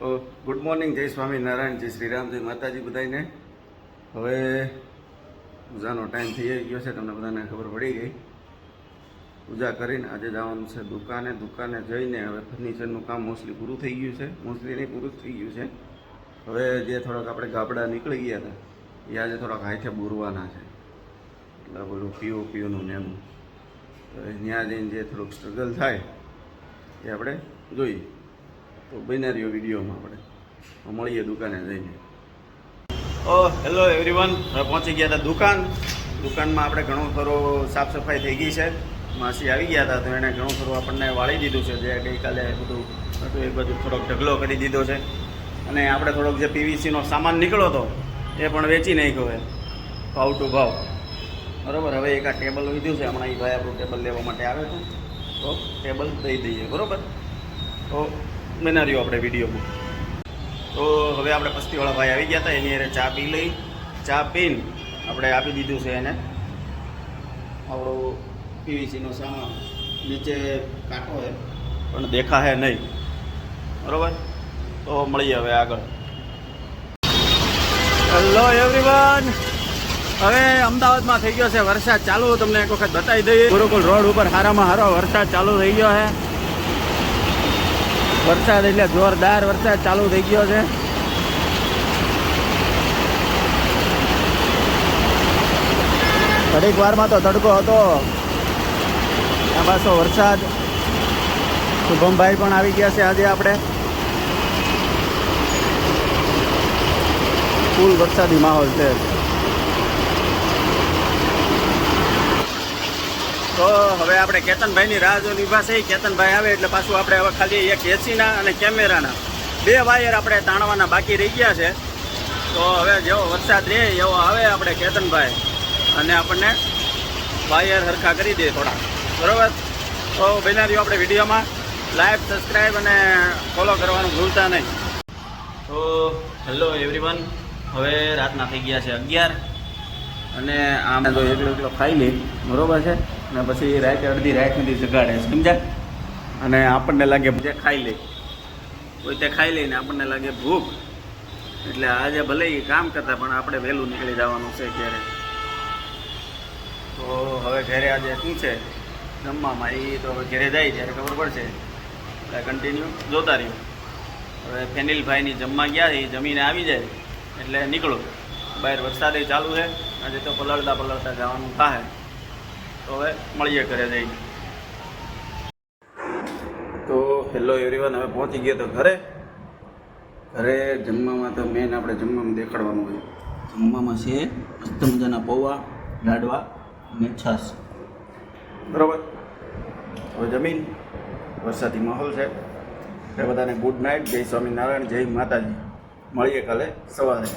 Good morning, જય સ્વામિનારાયણ, જય શ્રી રામ, જય માતાજી બધાને. હવે પૂજાનો ટાઈમ થઈ ગયો છે, તમને બધાને ખબર પડી ગઈ. પૂજા કરીને આજે જવાનું છે દુકાને જઈને હવે ફર્નિચરનું કામ મોસ્ટલી પૂરું થઈ ગયું છે. મોસ્ટલી નહીં, પૂરું થઈ ગયું છે. હવે જે થોડાક આપણે ગાબડા નીકળી ગયા હતા એ આજે થોડાક હાથે બુરવાના છે, એટલે બધું પીઓનું ને એનું. તો ત્યાં જઈને જે થોડુંક સ્ટ્રગલ થાય એ આપણે જોઈએ. તો બન્યા રહ્યો વિડીયોમાં, આપણે મળીએ દુકાને જઈને. હેલો એવરીવન, હવે પહોંચી ગયા હતા દુકાનમાં. આપણે ઘણું ખરું સાફ સફાઈ થઈ ગઈ છે. માસી આવી ગયા હતા તો એણે ઘણું ખરું આપણને વાળી દીધું છે. જે ગઈકાલે બધું હતું એ બધું થોડોક ઢગલો કરી દીધો છે. અને આપણે થોડોક જે પીવીસીનો સામાન નીકળ્યો હતો એ પણ વેચી નાખ્યો છે ભાવ ટુ ભાવ. બરાબર. હવે એક આ ટેબલ લીધું છે, હમણાં એ ભાઈ આપણું ટેબલ લેવા માટે આવે છે તો ટેબલ દઈ દઈએ. બરાબર. તો બના રહ્યો આપણે વિડીયોમાં. તો હવે આપણે પસ્તીવાળા ભાઈ આવી ગયા હતા, એની અરે ચા પી લઈ. ચા પીને આપણે આપી દીધું છે એને આપણું પીવીસીનો સામાન. નીચે કાંટો છે પણ દેખાશે નહીં. બરાબર. તો મળીએ હવે આગળ. હેલો એવરીવન, હવે અમદાવાદમાં થઈ ગયો છે વરસાદ ચાલુ. તમને એક વખત બતાવી દઈએ. ગુરુકુલ રોડ ઉપર સારામાં સારો વરસાદ ચાલુ થઈ ગયો છે. વરસાદ એટલે જોરદાર વરસાદ ચાલુ થઈ ગયો છે. ઘડીક વારમાં તો તડકો હતો, આ પાછો વરસાદ. શુભમભાઈ પણ આવી ગયા છે આજે. આપણે ફૂલ વરસાદી માહોલ છે. તો હવે આપણે કેતનભાઈની રાહ જોઈને ઊભા છે. કેતનભાઈ આવે એટલે પાછું આપણે હવે ખાલી એક એસીના અને કેમેરાના 2 વાયર આપણે તાણવાના બાકી રહી ગયા છે. તો હવે જેવો વરસાદ રહે એવો આવે આપણે કેતનભાઈ અને આપણને વાયર હરખા કરી દે થોડા. બરાબર. તો બન્યા રહ્યો આપણે વિડીયોમાં. લાઈક, સબસ્ક્રાઈબ અને ફોલો કરવાનું ભૂલતા નહીં. તો હેલો એવરીવન, હવે રાતના થઈ ગયા છે 11 અને આમ તો એકલો ખાઈ લે. બરાબર છે. અને પછી રાતે અડધી રાત સુધી જગાડે, સમજ્યા? અને આપણને લાગે જે ખાઈ લે, કોઈ તે ખાઈ લઈને આપણને લાગે ભૂખ. એટલે આજે ભલે એ કામ કરતા પણ આપણે વહેલું નીકળી જવાનું છે ઘરે. તો હવે ઘરે આજે શું છે જમવામાં એ તો હવે ઘરે જાય ત્યારે ખબર પડશે. એટલે કન્ટિન્યુ જોતા રહ્યું. હવે ફેનિલભાઈની જમવા ગયા એ જમીને આવી જાય એટલે નીકળો. બહાર વરસાદ ચાલુ છે આજે, તો પલળતા જવાનું થાય. તો હવે મળીએ ઘરે જઈને. તો હેલો એવરીવન, હવે પહોંચી ગયા તો ઘરે જમવામાં તો મેન આપણે જમવામાં દેખાડવાનું હોય. જમવામાં છે મસ્ત મજાના પૌવા, લાડવા અને છાશ. બરાબર. હવે જમીન વરસાદી માહોલ છે. એ બધાને ગુડ નાઇટ, જય સ્વામિનારાયણ, જય માતાજી. મળીએ કાલે સવારે.